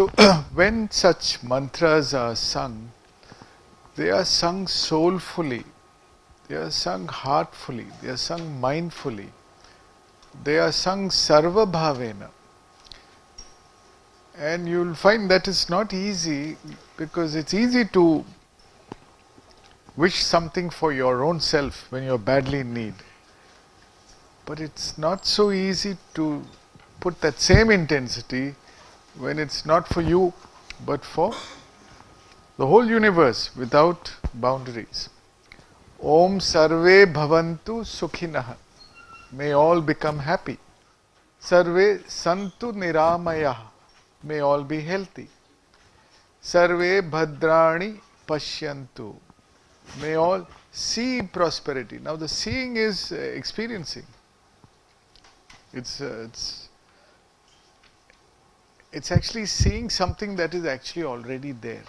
So when such mantras are sung, they are sung soulfully, they are sung heartfully, they are sung mindfully, they are sung sarva bhavena. And you will find that it's not easy, because it's easy to wish something for your own self when you're badly in need. But it's not so easy to put that same intensity when it's not for you but for the whole universe without boundaries. Om Sarve Bhavantu Sukhinah. May all become happy. Sarve Santu Niramayah. May all be healthy. Sarve Bhadrani Pashyantu. May all see prosperity. Now the seeing is experiencing. It's actually seeing something that is actually already there.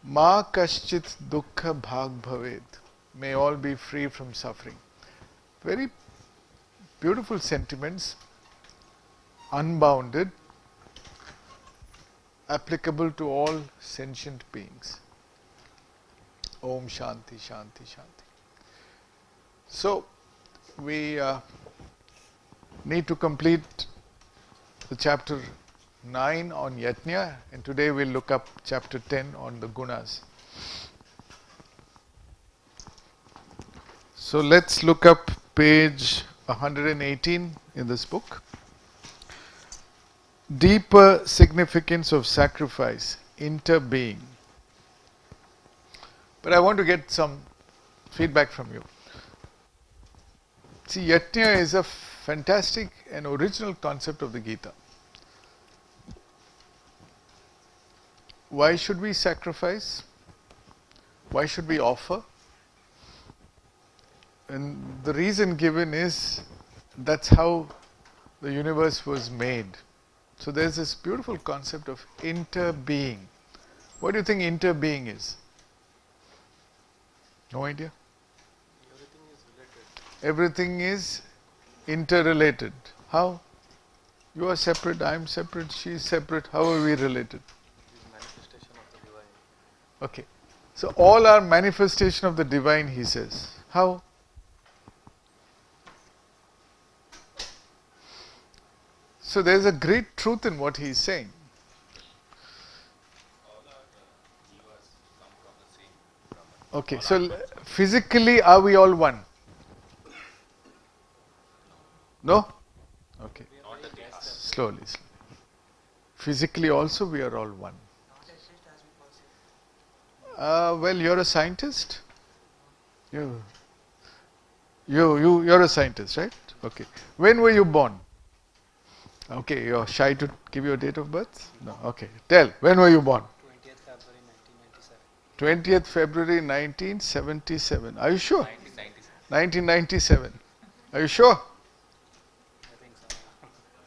Ma kaschit dukkha bhag bhaved. May all be free from suffering. Very beautiful sentiments, unbounded, applicable to all sentient beings. Om Shanti, Shanti, Shanti. So, we need to complete the chapter 9 on Yajna, and today we'll look up chapter 10 on the Gunas. So let's look up page 118 in this book. Deeper significance of sacrifice, interbeing. But I want to get some feedback from you. See, Yajna is a fantastic and original concept of the Gita. Why should we sacrifice? Why should we offer? And the reason given is that's how the universe was made. So there's this beautiful concept of interbeing. What do you think interbeing is? No idea? Everything is interrelated. How? You are separate, I am separate, she is separate. How are we related? Manifestation of the divine. Okay. So all are manifestation of the divine, he says. How? So there is a great truth in what he is saying. All our jivas come from the same Brahman. Okay, so physically are we all one? No? Okay. Not the case. Slowly, slowly. Physically also we are all one. Well, you're a scientist? You're a scientist, right? Okay. When were you born? Okay, you're shy to give your date of birth? No. Okay. Tell, when were you born? 20th February 1997. 20th February 1977. Are you sure? 1997. 1997. Are you sure? I think so.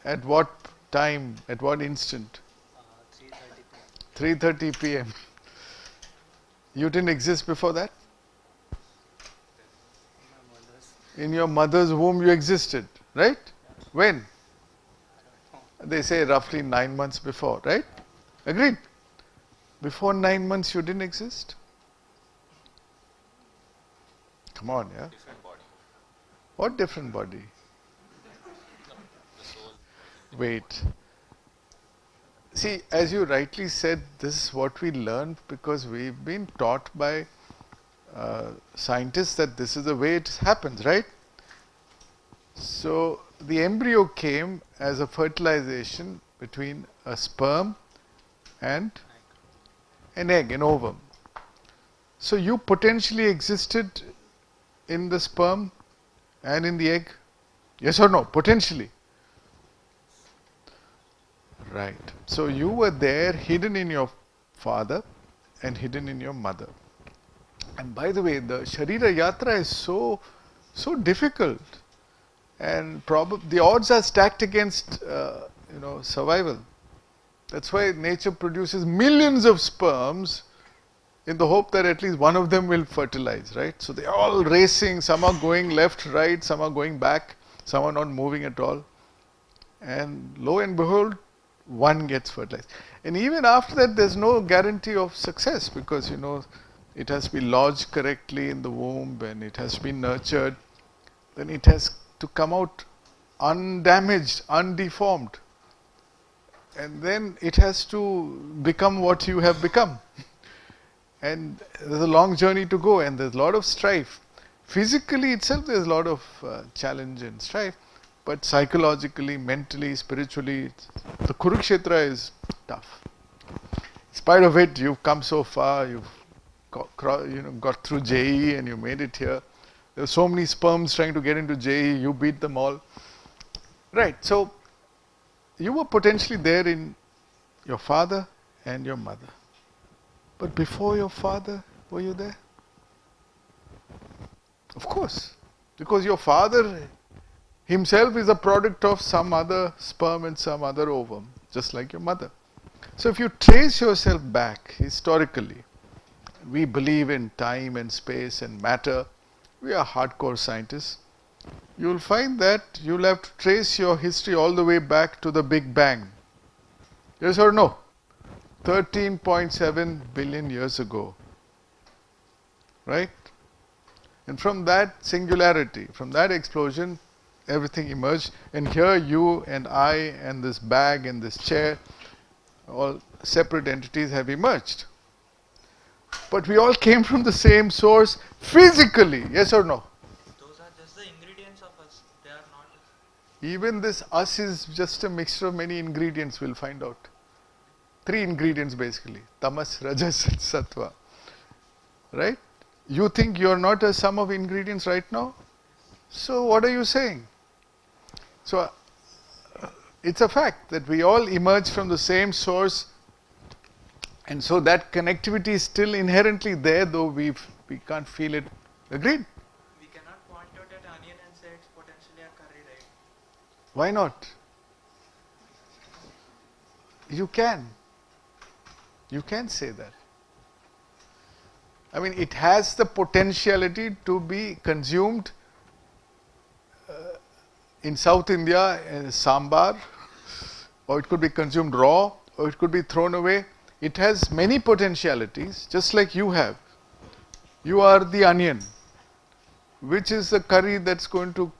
At what time? At what instant? 3:30 p.m. 3:30 p.m. You didn't exist before that? My mother's. In your mother's womb you existed, right? When? They say roughly 9 months before, right? Agreed? Before 9 months you didn't exist? Come on, yeah? Different body. What different body? The soul. Wait. See, as you rightly said, this is what we learn because we've been taught by scientists that this is the way it happens, right? So the embryo came as a fertilization between a sperm and an egg, an ovum. So you potentially existed in the sperm and in the egg? Yes or no? Potentially. Right. So you were there hidden in your father and hidden in your mother. And by the way, the Sharira Yatra is so difficult. And the odds are stacked against survival. That's why nature produces millions of sperms in the hope that at least one of them will fertilize, right? So they're all racing, some are going left, right, some are going back, some are not moving at all. And lo and behold, one gets fertilized. And even after that, there's no guarantee of success because, it has to be lodged correctly in the womb and it has to be nurtured. Then it has to come out undamaged, undeformed. And then it has to become what you have become. And there's a long journey to go and there's a lot of strife. Physically itself, there's a lot of challenge and strife. But psychologically, mentally, spiritually, the Kurukshetra is tough. In spite of it, you've come so far, you've got through JEE and you made it here. There were so many sperms trying to get into JEE, you beat them all. Right, so you were potentially there in your father and your mother. But before your father, were you there? Of course, because your father himself is a product of some other sperm and some other ovum, just like your mother. So if you trace yourself back historically, we believe in time and space and matter. We are hardcore scientists. You will find that you will have to trace your history all the way back to the Big Bang. Yes or no? 13.7 billion years ago. Right? And from that singularity, from that explosion, everything emerged. And here you and I and this bag and this chair, all separate entities have emerged. But we all came from the same source physically. Yes or no? Those are just the ingredients of us. They are not us. Even this us is just a mixture of many ingredients, we'll find out. 3 ingredients basically. Tamas, Rajas and Sattva. Right? You think you're not a sum of ingredients right now? So what are you saying? So it's a fact that we all emerge from the same source, and so that connectivity is still inherently there, though we can't feel it. Agreed? We cannot point out at onion and say it's potentially a curry, right? Why not? You can. You can say that. I mean, it has the potentiality to be consumed in South India as sambar, or it could be consumed raw, or it could be thrown away. It has many potentialities, just like you have. You are the onion. Which is the curry that's going to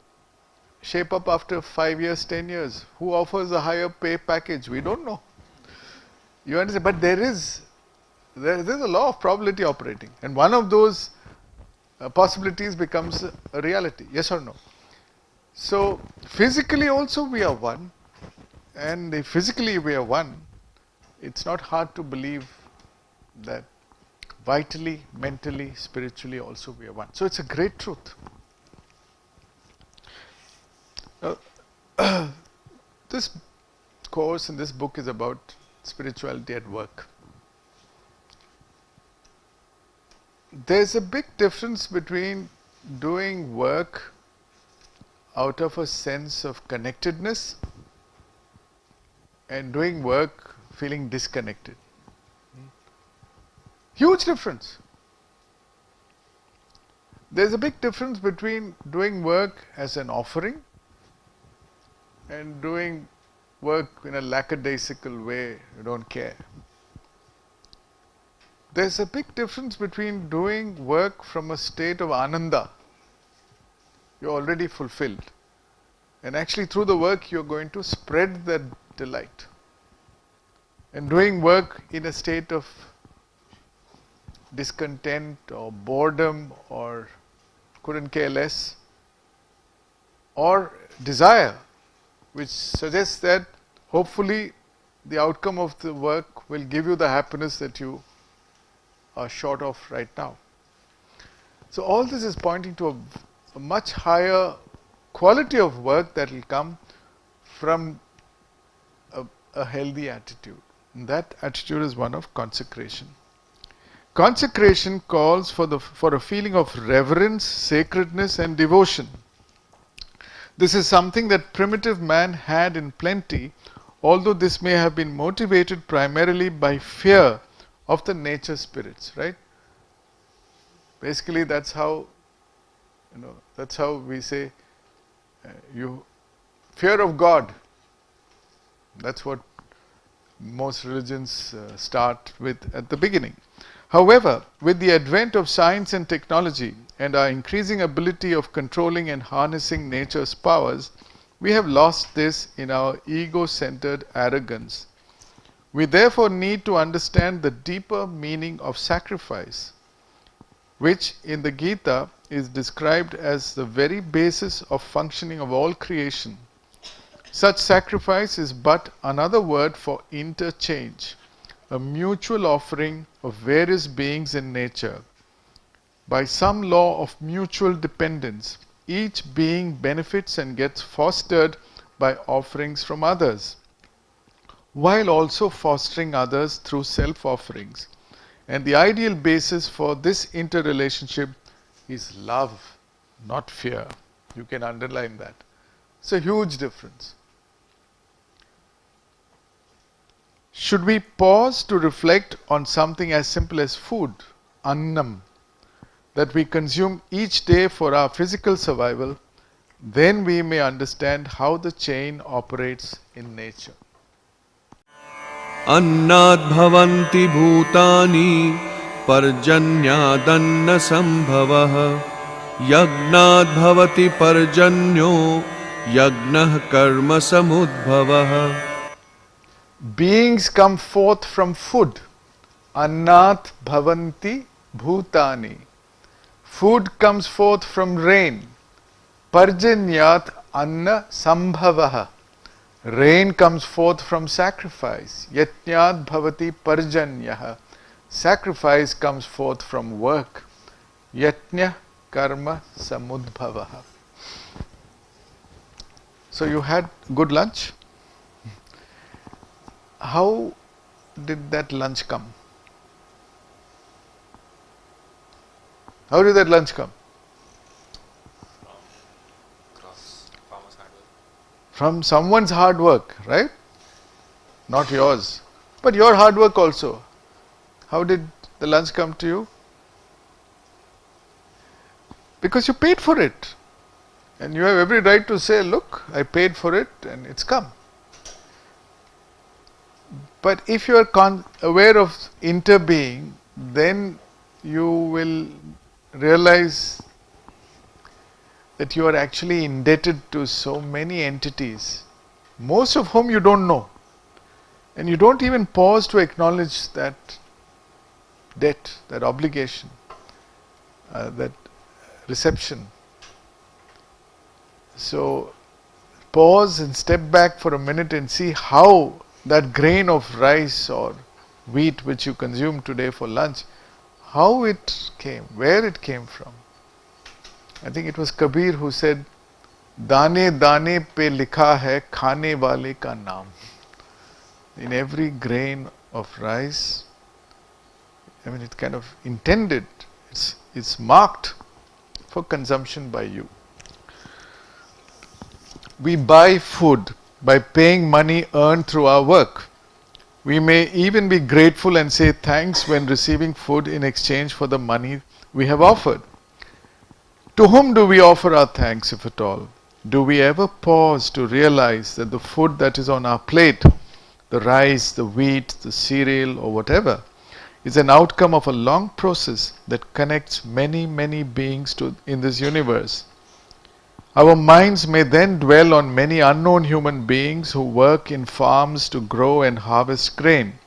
shape up after 5 years, 10 years? Who offers a higher pay package? We don't know. You understand? But there is a law of probability operating, and one of those possibilities becomes a reality. Yes or no? So physically also we are one, and if physically we are one, it's not hard to believe that vitally, mentally, spiritually also we are one. So it's a great truth. This course and this book is about spirituality at work. There's a big difference between doing work out of a sense of connectedness and doing work feeling disconnected. Huge difference. There's a big difference between doing work as an offering and doing work in a lackadaisical way, you don't care. There's a big difference between doing work from a state of ananda. You're already fulfilled. And actually through the work you're going to spread that delight. And doing work in a state of discontent or boredom or couldn't care less, or desire, which suggests that hopefully the outcome of the work will give you the happiness that you are short of right now. So all this is pointing to a much higher quality of work that will come from a healthy attitude. And that attitude is one of consecration. Consecration calls for a feeling of reverence, sacredness and devotion. This is something that primitive man had in plenty, although this may have been motivated primarily by fear of the nature spirits, right? Basically that's how we say fear of God. That's what most religions start with at the beginning. However, with the advent of science and technology and our increasing ability of controlling and harnessing nature's powers, we have lost this in our ego-centered arrogance. We therefore need to understand the deeper meaning of sacrifice, which in the Gita is described as the very basis of functioning of all creation. Such sacrifice is but another word for interchange, a mutual offering of various beings in nature. By some law of mutual dependence, each being benefits and gets fostered by offerings from others, while also fostering others through self-offerings. And the ideal basis for this interrelationship is love, not fear. You can underline that. It's a huge difference. Should we pause to reflect on something as simple as food, annam, that we consume each day for our physical survival, then we may understand how the chain operates in nature. अन्नाद् भवन्ति भूतानि पर्जन्यादन्न संभवः यज्ञाद् भवति पर्जन्यो यज्ञः कर्म समुद्भवः. Beings come forth from food. Annat bhavanti bhutani. Food comes forth from rain. Parjanyat anna sambhavaha. Rain comes forth from sacrifice. Yajnat bhavati parjanyaha. Sacrifice comes forth from work. Yajna karma samudbhavaha. So you had good lunch? How did that lunch come? How did that lunch come? Farmer's hard work. From someone's hard work, right? Not yours. But your hard work also. How did the lunch come to you? Because you paid for it. And you have every right to say, look, I paid for it and it's come. But if you are aware of interbeing, then you will realize that you are actually indebted to so many entities, most of whom you don't know. And you don't even pause to acknowledge that debt, that obligation, that reception. So pause and step back for a minute and see how that grain of rice or wheat which you consume today for lunch, how it came, where it came from. I think it was Kabir who said, "Dane dane pe likha hai khane wale ka naam." In every grain of rice, I mean, it's kind of intended, it's marked for consumption by you. We buy food by paying money earned through our work. We may even be grateful and say thanks when receiving food in exchange for the money we have offered. To whom do we offer our thanks, if at all? Do we ever pause to realize that the food that is on our plate, the rice, the wheat, the cereal, or whatever, is an outcome of a long process that connects many, many beings in this universe? Our minds may then dwell on many unknown human beings who work in farms to grow and harvest grain.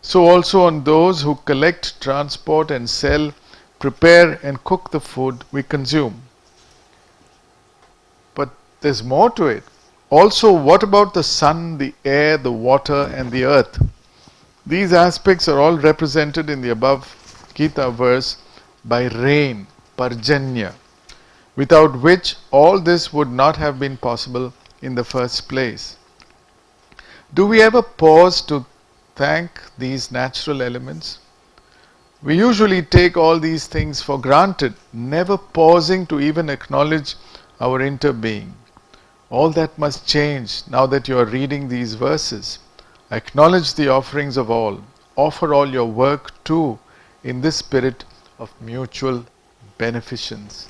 So also on those who collect, transport and sell, prepare and cook the food we consume. But there's more to it. Also, what about the sun, the air, the water and the earth? These aspects are all represented in the above Gita verse by rain, parjanya, without which all this would not have been possible in the first place. Do we ever pause to thank these natural elements? We usually take all these things for granted, never pausing to even acknowledge our interbeing. All that must change now that you are reading these verses. Acknowledge the offerings of all. Offer all your work too in this spirit of mutual beneficence.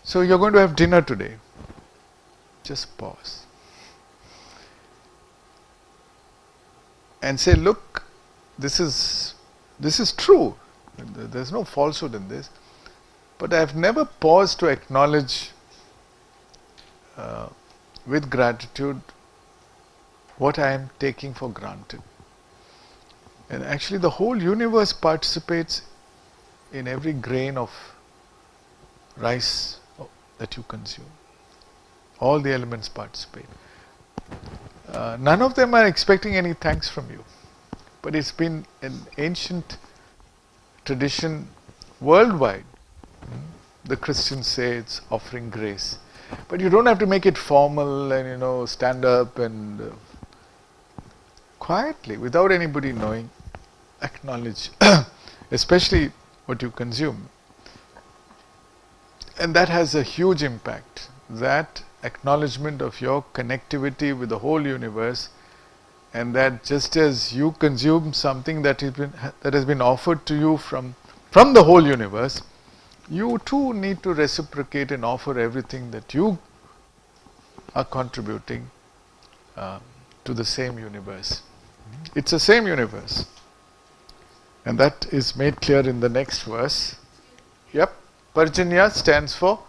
So you're going to have dinner today. Just pause. and say, look, this is true. There's no falsehood in this. But I've never paused to acknowledge with gratitude what I am taking for granted. And actually the whole universe participates in every grain of rice that you consume. All the elements participate. None of them are expecting any thanks from you. But it's been an ancient tradition worldwide. The Christians say it's offering grace. But you don't have to make it formal and stand up and quietly, without anybody knowing, acknowledge, especially what you consume. And that has a huge impact. That acknowledgement of your connectivity with the whole universe, and that just as you consume something that has been offered to you from the whole universe, you too need to reciprocate and offer everything that you are contributing to the same universe. It's the same universe. And that is made clear in the next verse. Yep. Parjanya stands for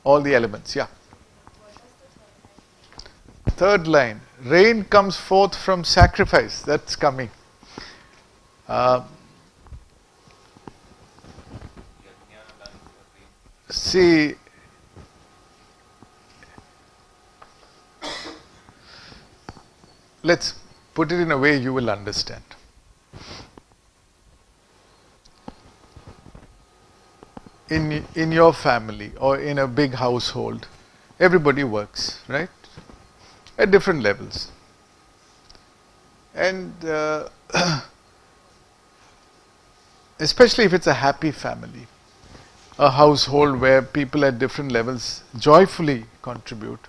all the elements. Yeah. Third line. Rain comes forth from sacrifice. That's coming. See, let's put it in a way you will understand. In your family or in a big household, everybody works, right? At different levels. And especially if it's a happy family, a household where people at different levels joyfully contribute,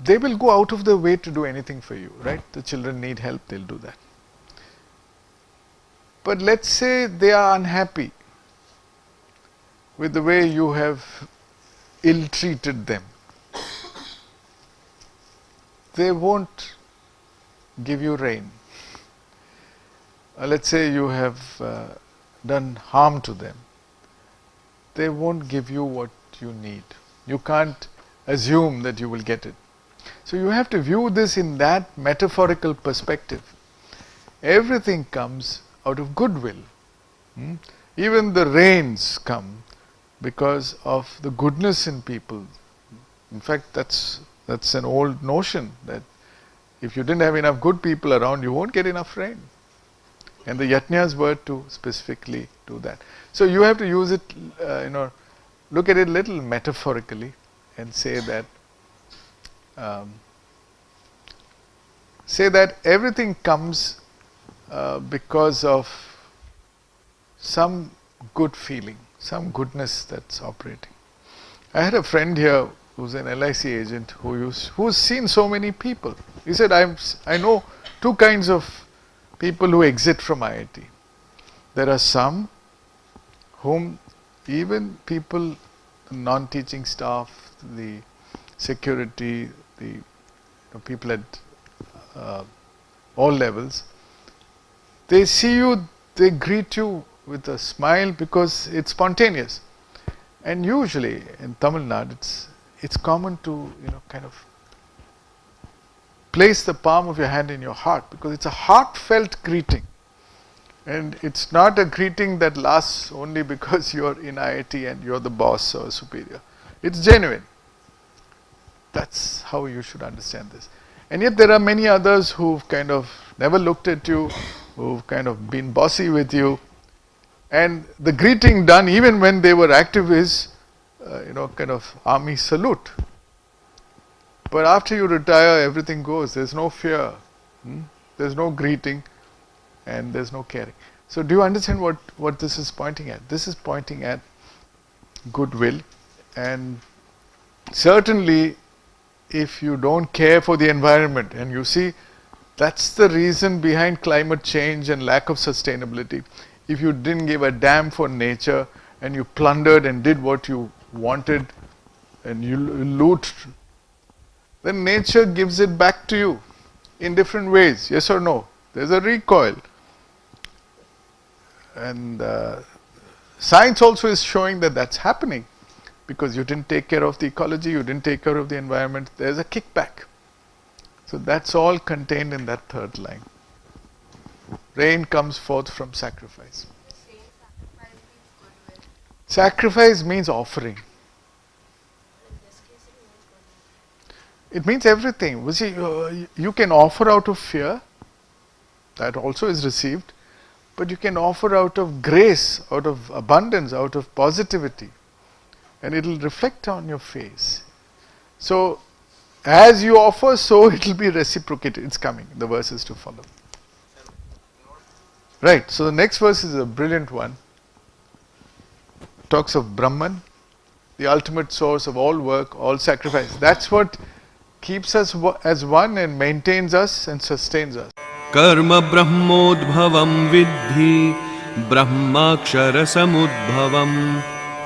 they will go out of their way to do anything for you, right? The children need help, they'll do that. But let's say they are unhappy with the way you have ill-treated them. They won't give you rain. Let's say you have done harm to them. They won't give you what you need. You can't assume that you will get it. So you have to view this in that metaphorical perspective. Everything comes out of goodwill. Even the rains come because of the goodness in people. In fact, that's an old notion that if you didn't have enough good people around, you won't get enough rain. And the yajnas were to specifically do that. So you have to use it, look at it a little metaphorically and say that everything comes because of some good feeling, some goodness that's operating. I had a friend here who's an LIC agent who's seen so many people. He said, I know two kinds of people who exit from IIT. There are some whom even people, non-teaching staff, the security, the people at all levels, they see you, they greet you with a smile because it's spontaneous. And usually in Tamil Nadu, it's common to kind of place the palm of your hand in your heart because it's a heartfelt greeting. And it's not a greeting that lasts only because you're in IIT and you're the boss or superior. It's genuine. That's how you should understand this. And yet there are many others who've kind of never looked at you, who've kind of been bossy with you. And the greeting done even when they were active is, kind of army salute. But after you retire, everything goes. There's no fear. There's no greeting. And there's no caring. So do you understand what this is pointing at? This is pointing at goodwill. And certainly, if you don't care for the environment, and you see, that's the reason behind climate change and lack of sustainability. If you didn't give a damn for nature, and you plundered and did what you wanted, and you loot then nature gives it back to you in different ways, yes or no? There's a recoil. And science also is showing that that's happening because you didn't take care of the ecology, you didn't take care of the environment, there's a kickback. So that's all contained in that third line. Rain comes forth from sacrifice. Sacrifice means offering. It means everything. You see, you can offer out of fear, that also is received, but you can offer out of grace, out of abundance, out of positivity, and it will reflect on your face. So, as you offer, so it will be reciprocated. It's coming, the verses to follow. Right, so the next verse is a brilliant one. Talks of Brahman, the ultimate source of all work, all sacrifice. That's what keeps us as one and maintains us and sustains us. Karma brahmodbhavam vidhi brahmakshara samudbhavam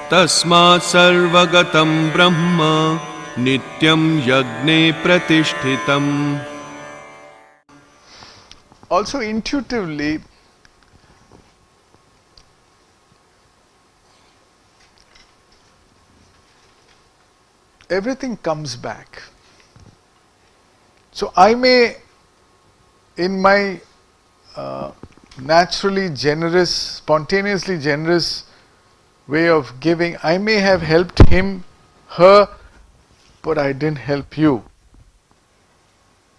tasmat sarvagatam brahma nityam yagne pratishtitam. Also intuitively, everything comes back. So I may, in my naturally generous, spontaneously generous way of giving, I may have helped him, her, but I didn't help you.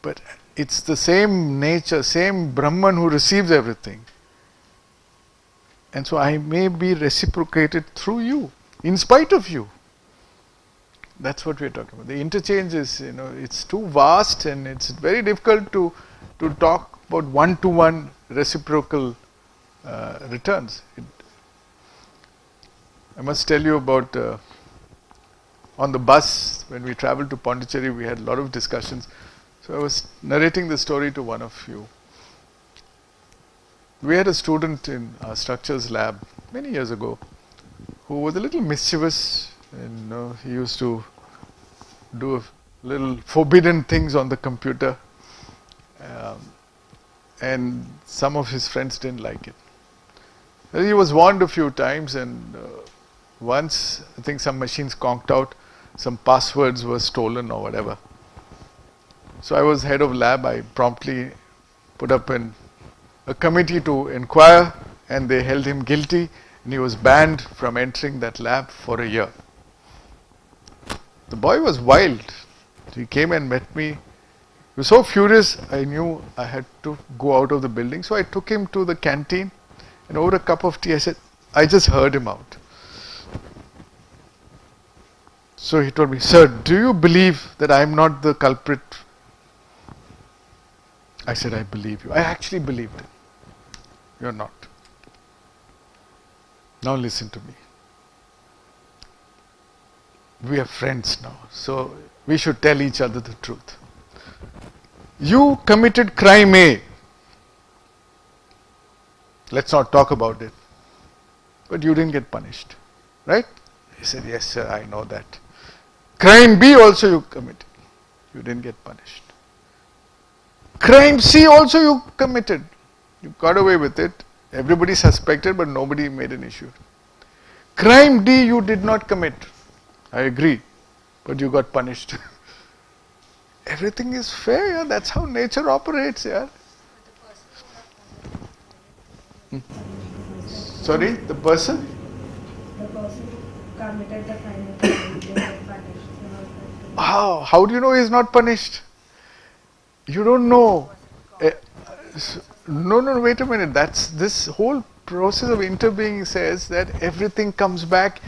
But it's the same nature, same Brahman who receives everything. And so I may be reciprocated through you, in spite of you. That's what we're talking about. The interchange is, it's too vast and it's very difficult to talk about one-to-one reciprocal returns. I must tell you about on the bus when we traveled to Pondicherry, we had a lot of discussions. So I was narrating the story to one of you. We had a student in our structures lab many years ago who was a little mischievous. And he used to do little forbidden things on the computer, and some of his friends didn't like it. He was warned a few times, and once I think some machines conked out, some passwords were stolen or whatever. So I was head of lab. I promptly put up a committee to inquire, and they held him guilty, and he was banned from entering that lab for a year. The boy was wild. He came and met me. He was so furious, I knew I had to go out of the building. So I took him to the canteen, and over a cup of tea I said, I just heard him out. So he told me, sir, do you believe that I am not the culprit? I said, I believe you. I actually believed it. You are not. Now listen to me. We are friends now, so we should tell each other the truth. You committed crime A. Let's not talk about it. But you didn't get punished, right? He said, yes sir, I know that. Crime B also you committed. You didn't get punished. Crime C also you committed. You got away with it. Everybody suspected, but nobody made an issue. Crime D you did not commit. I agree, but you got punished. Everything is fair, yeah? That's how nature operates, yeah. Sorry, the person? The person who committed the crime didn't get punished. How do you know he is not punished? You don't know. No, wait a minute. This whole process of interbeing says that everything comes back,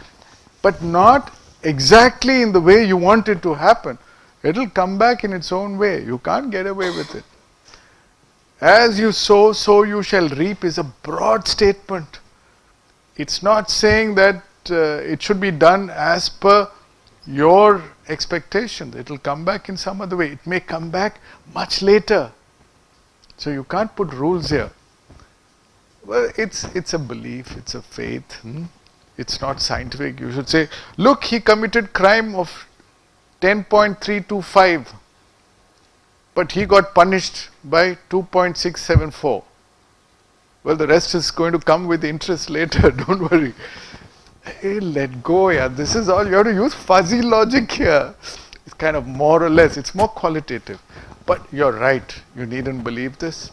but not exactly in the way you want it to happen. It will come back in its own way. You can't get away with it. As you sow, so you shall reap is a broad statement. It's not saying that it should be done as per your expectations. It will come back in some other way. It may come back much later. So you can't put rules here. Well, it's a belief, it's a faith. It's not scientific. You should say, look, he committed crime of 10.325. but he got punished by 2.674. Well, the rest is going to come with interest later, don't worry. Hey, let go, yeah. This is all, you have to use fuzzy logic here. It's kind of more or less, it's more qualitative. But you're right, you needn't believe this.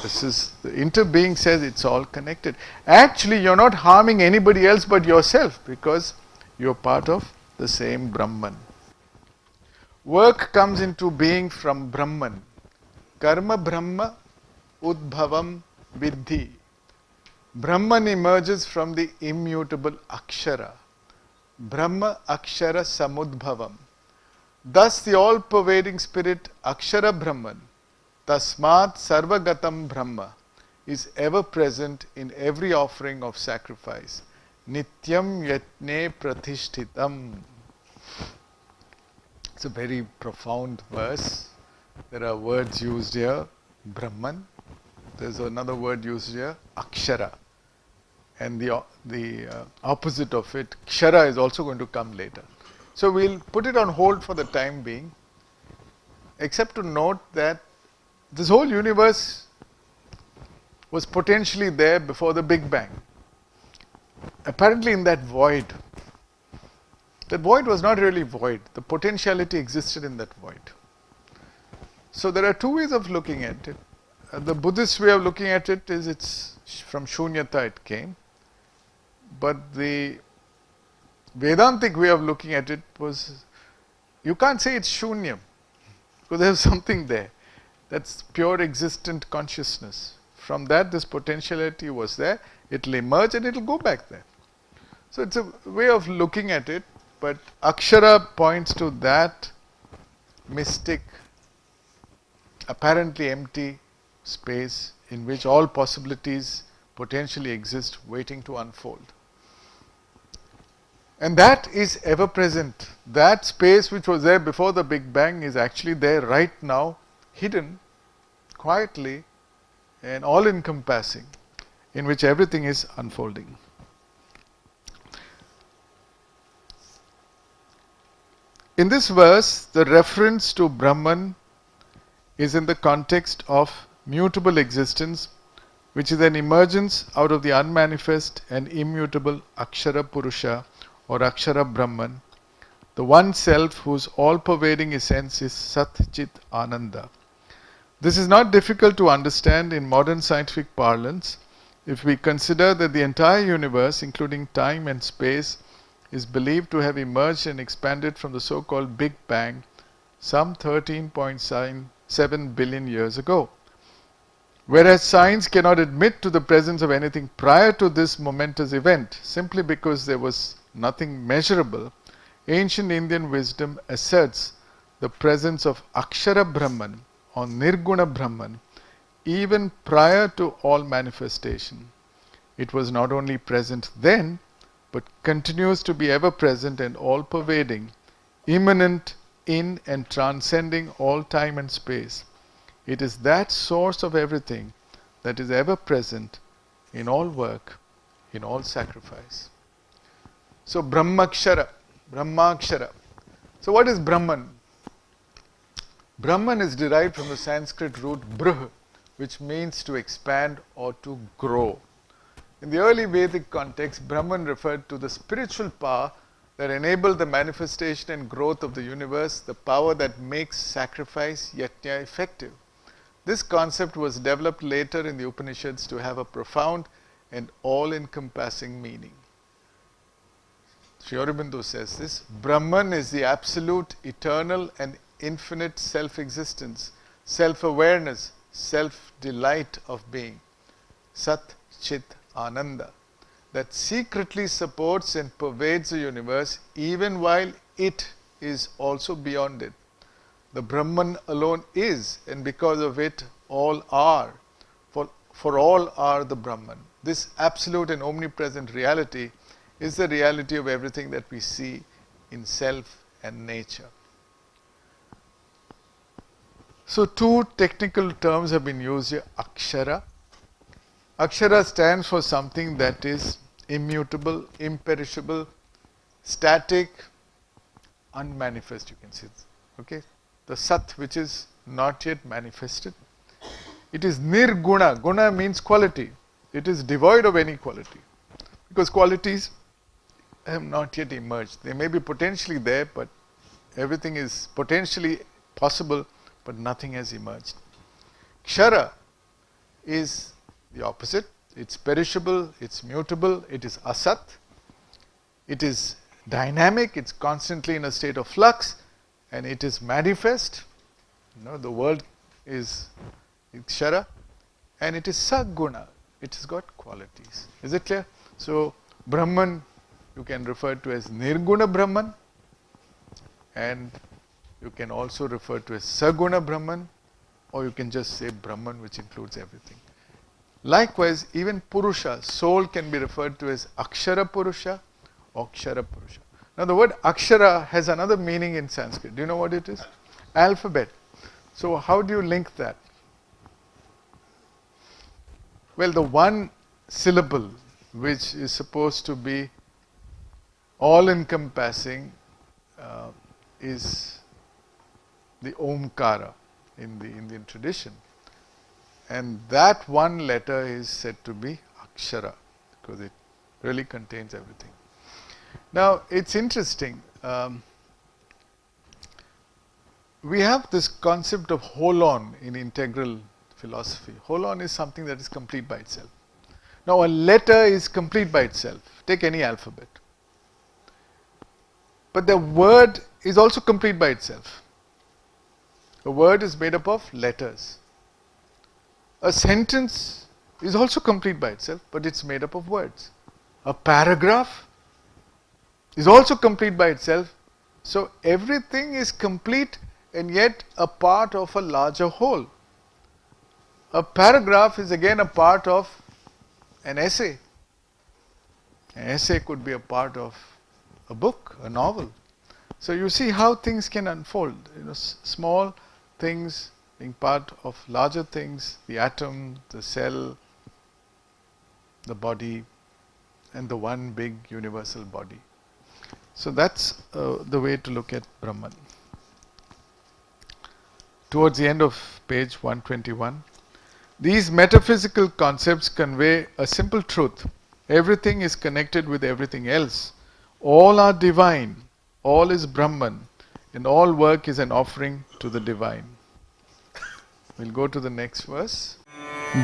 This is, the interbeing says it's all connected. Actually, you're not harming anybody else but yourself because you're part of the same Brahman. Work comes into being from Brahman. Karma Brahma Udbhavam Vidhi. Brahman emerges from the immutable Akshara. Brahma Akshara Samudbhavam. Thus the all-pervading spirit Akshara Brahman, Tasmat Sarvagatam Brahma, is ever present in every offering of sacrifice. Nityam Yatne Pratishthitam. It's a very profound verse. There are words used here, Brahman. There's another word used here, Akshara. And the opposite of it, Kshara, is also going to come later. So we'll put it on hold for the time being, except to note that this whole universe was potentially there before the Big Bang. Apparently in that void was not really void. The potentiality existed in that void. So there are two ways of looking at it. The Buddhist way of looking at it is it's from Shunyata it came. But the Vedantic way of looking at it was, you can't say it's Shunyam, because there's something there. That's pure existent consciousness. From that, this potentiality was there. It'll emerge and it'll go back there. So it's a way of looking at it, but Akshara points to that mystic, apparently empty space in which all possibilities potentially exist, waiting to unfold. And that is ever present. That space which was there before the Big Bang is actually there right now, hidden, quietly, and all encompassing, in which everything is unfolding. In this verse, the reference to Brahman is in the context of mutable existence, which is an emergence out of the unmanifest and immutable Akshara Purusha or Akshara Brahman, the one self whose all-pervading essence is Sat Chit Ananda. This is not difficult to understand in modern scientific parlance if we consider that the entire universe, including time and space, is believed to have emerged and expanded from the so-called Big Bang some 13.7 billion years ago. Whereas science cannot admit to the presence of anything prior to this momentous event, simply because there was nothing measurable, ancient Indian wisdom asserts the presence of Akshara Brahman or Nirguna Brahman even prior to all manifestation. It was not only present then, but continues to be ever present and all-pervading, immanent in and transcending all time and space. It is that source of everything that is ever present in all work, in all sacrifice. So Brahmakshara. So what is Brahman? Brahman is derived from the Sanskrit root brh, which means to expand or to grow. In the early Vedic context, Brahman referred to the spiritual power that enabled the manifestation and growth of the universe, the power that makes sacrifice, yajna, effective. This concept was developed later in the Upanishads to have a profound and all-encompassing meaning. Sri Aurobindo says this: Brahman is the absolute, eternal and infinite self-existence, self-awareness, self-delight of being, Sat Chit Ananda, that secretly supports and pervades the universe even while it is also beyond it. The Brahman alone is, and because of it all are, for all are the Brahman. This absolute and omnipresent reality is the reality of everything that we see in self and nature. So two technical terms have been used here, Akshara. Akshara stands for something that is immutable, imperishable, static, unmanifest, you can say. Okay? The Sat, which is not yet manifested. It is nirguna. Guna means quality. It is devoid of any quality. Because qualities have not yet emerged. They may be potentially there, but everything is potentially possible, but nothing has emerged. Kshara is the opposite. It's perishable, it's mutable, it is asat, it is dynamic, it's constantly in a state of flux, and it is manifest. The world is kshara, and it is saguna. It has got qualities. Is it clear? So, Brahman you can refer to as Nirguna Brahman, and you can also refer to as Saguna Brahman, or you can just say Brahman, which includes everything. Likewise, even Purusha, soul, can be referred to as Akshara Purusha or Kshara Purusha. Now the word Akshara has another meaning in Sanskrit. Do you know what it is? Alphabet. So how do you link that? Well, the one syllable which is supposed to be all-encompassing is the Omkara in the Indian tradition. And that one letter is said to be Akshara, because it really contains everything. Now, it's interesting. We have this concept of holon in integral philosophy. Holon is something that is complete by itself. Now, a letter is complete by itself. Take any alphabet. But the word is also complete by itself. A word is made up of letters. A sentence is also complete by itself, but it's made up of words. A paragraph is also complete by itself. So everything is complete and yet a part of a larger whole. A paragraph is again a part of an essay. An essay could be a part of a book, a novel. So you see how things can unfold. Small things being part of larger things, the atom, the cell, the body, and the one big universal body. So that's the way to look at Brahman. Towards the end of page 121, these metaphysical concepts convey a simple truth. Everything is connected with everything else. All are divine. All is Brahman. And all work is an offering to the divine. We'll go to the next verse.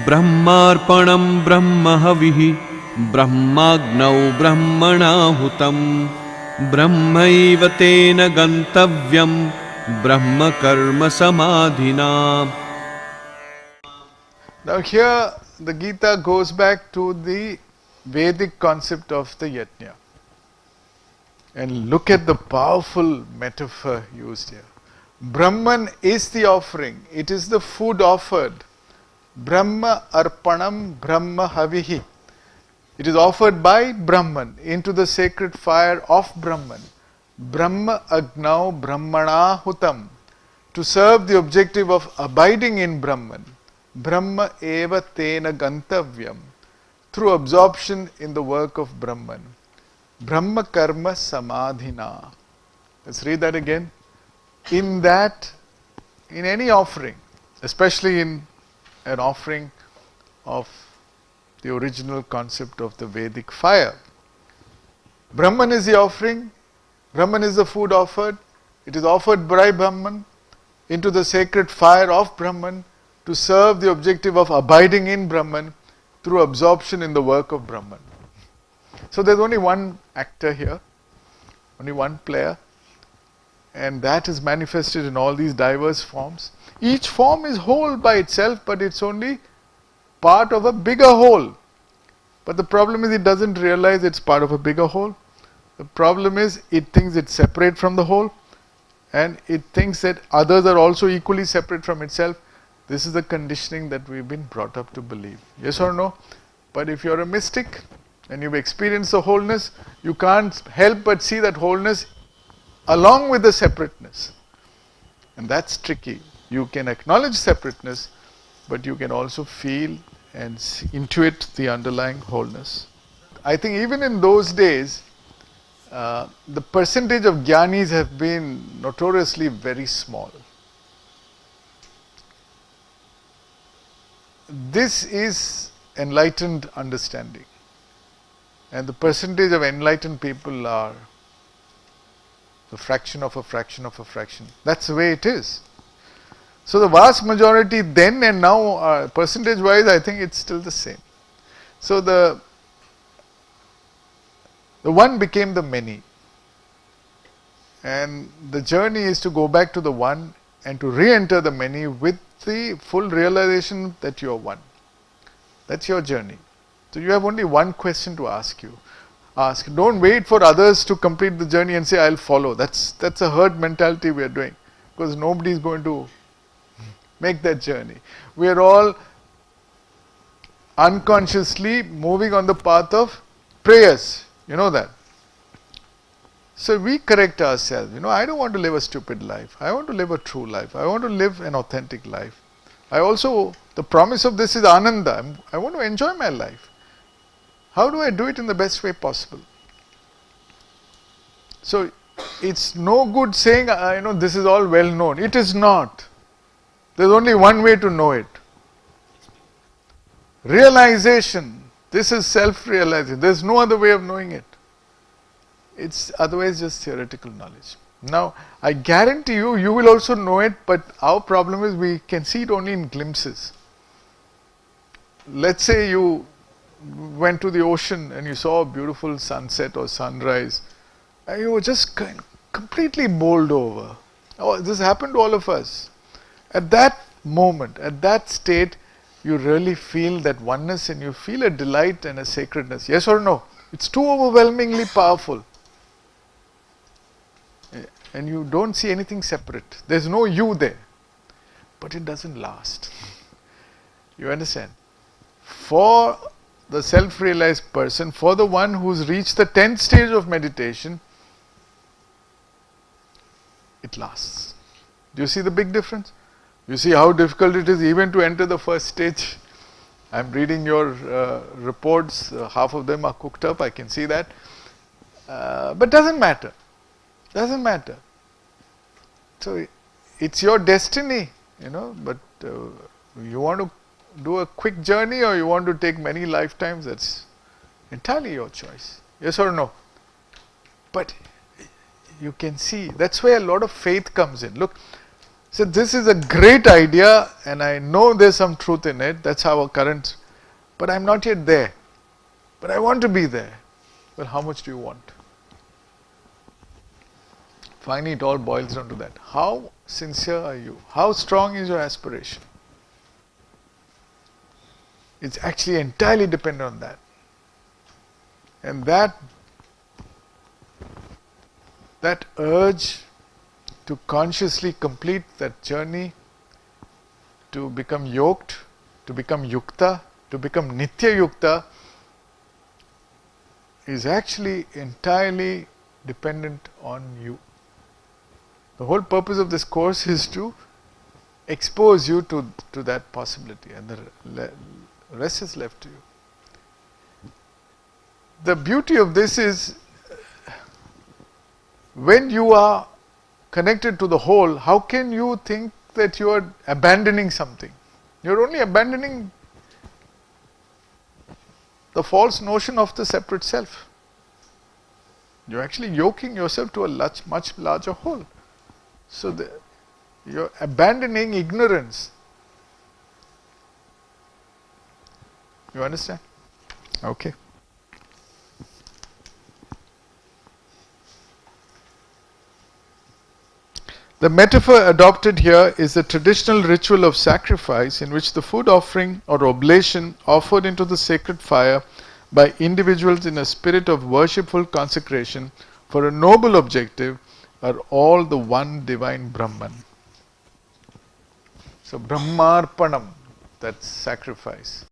Brahmarpanam Brahmahavihi Brahmagnau Brahmanahutam Brahmaiva tena gantavyam Brahma karma samadhina. Now here the Gita goes back to the Vedic concept of the yajna. And look at the powerful metaphor used here. Brahman is the offering. It is the food offered. Brahma arpanam Brahma havihi. It is offered by Brahman into the sacred fire of Brahman. Brahma agnau Brahmana hutam. To serve the objective of abiding in Brahman. Brahma eva tena gantavyam. Through absorption in the work of Brahman. Brahma karma samadhina. Let's read that again. In that, in any offering, especially in an offering of the original concept of the Vedic fire, Brahman is the offering, Brahman is the food offered, it is offered by Brahman into the sacred fire of Brahman to serve the objective of abiding in Brahman through absorption in the work of Brahman. So there's only one actor here, only one player, and that is manifested in all these diverse forms. Each form is whole by itself, but it's only part of a bigger whole. But the problem is it doesn't realize it's part of a bigger whole. The problem is it thinks it's separate from the whole, and it thinks that others are also equally separate from itself. This is the conditioning that we've been brought up to believe. Yes or no? But if you're a mystic and you've experienced the wholeness, you can't help but see that wholeness along with the separateness. And that's tricky. You can acknowledge separateness, but you can also feel and intuit the underlying wholeness. I think even in those days, the percentage of jnanis have been notoriously very small. this is enlightened understanding. And the percentage of enlightened people are the fraction of a fraction of a fraction. That's the way it is. So the vast majority then and now, percentage wise, I think it's still the same. So the one became the many. And the journey is to go back to the one and to re-enter the many with the full realization that you are one. That's your journey. So you have only one question to ask you. Ask. Don't wait for others to complete the journey and say, I'll follow. That's a herd mentality we are doing. Because nobody is going to make that journey. We are all unconsciously moving on the path of prayers. You know that. So we correct ourselves. I don't want to live a stupid life. I want to live a true life. I want to live an authentic life. The promise of this is Ananda. I want to enjoy my life. How do I do it in the best way possible? So it's no good saying, this is all well known. It is not. There's only one way to know it. Realization. This is self-realization. There's no other way of knowing it. It's otherwise just theoretical knowledge. Now, I guarantee you, you will also know it, but our problem is we can see it only in glimpses. Let's say you went to the ocean and you saw a beautiful sunset or sunrise, and you were just completely bowled over. Oh, this happened to all of us. At that moment, at that state, you really feel that oneness and you feel a delight and a sacredness. Yes or no? It's too overwhelmingly powerful. And you don't see anything separate. There's no you there. But it doesn't last. You understand? For the self-realized person, for the one who's reached the 10th stage of meditation, it lasts. Do you see the big difference? You see how difficult it is even to enter the first stage. I'm reading your reports. Half of them are cooked up. I can see that. But doesn't matter. Doesn't matter. So it's your destiny, but you want to do a quick journey or you want to take many lifetimes, that's entirely your choice. Yes or no? But you can see, that's where a lot of faith comes in. Look, so this is a great idea and I know there's some truth in it, that's our current, but I'm not yet there. But I want to be there. Well, how much do you want? Finally, it all boils down to that. How sincere are you? How strong is your aspiration? It's actually entirely dependent on that. And that urge to consciously complete that journey, to become yoked, to become yukta, to become nitya yukta, is actually entirely dependent on you. The whole purpose of this course is to expose you to that possibility, and the rest is left to you. The beauty of this is, when you are connected to the whole, how can you think that you are abandoning something? You're only abandoning the false notion of the separate self. You're actually yoking yourself to a much larger whole. So you're abandoning ignorance. You understand? Okay. The metaphor adopted here is the traditional ritual of sacrifice in which the food offering or oblation offered into the sacred fire by individuals in a spirit of worshipful consecration for a noble objective are all the one divine Brahman. So Brahmarpanam, that's sacrifice.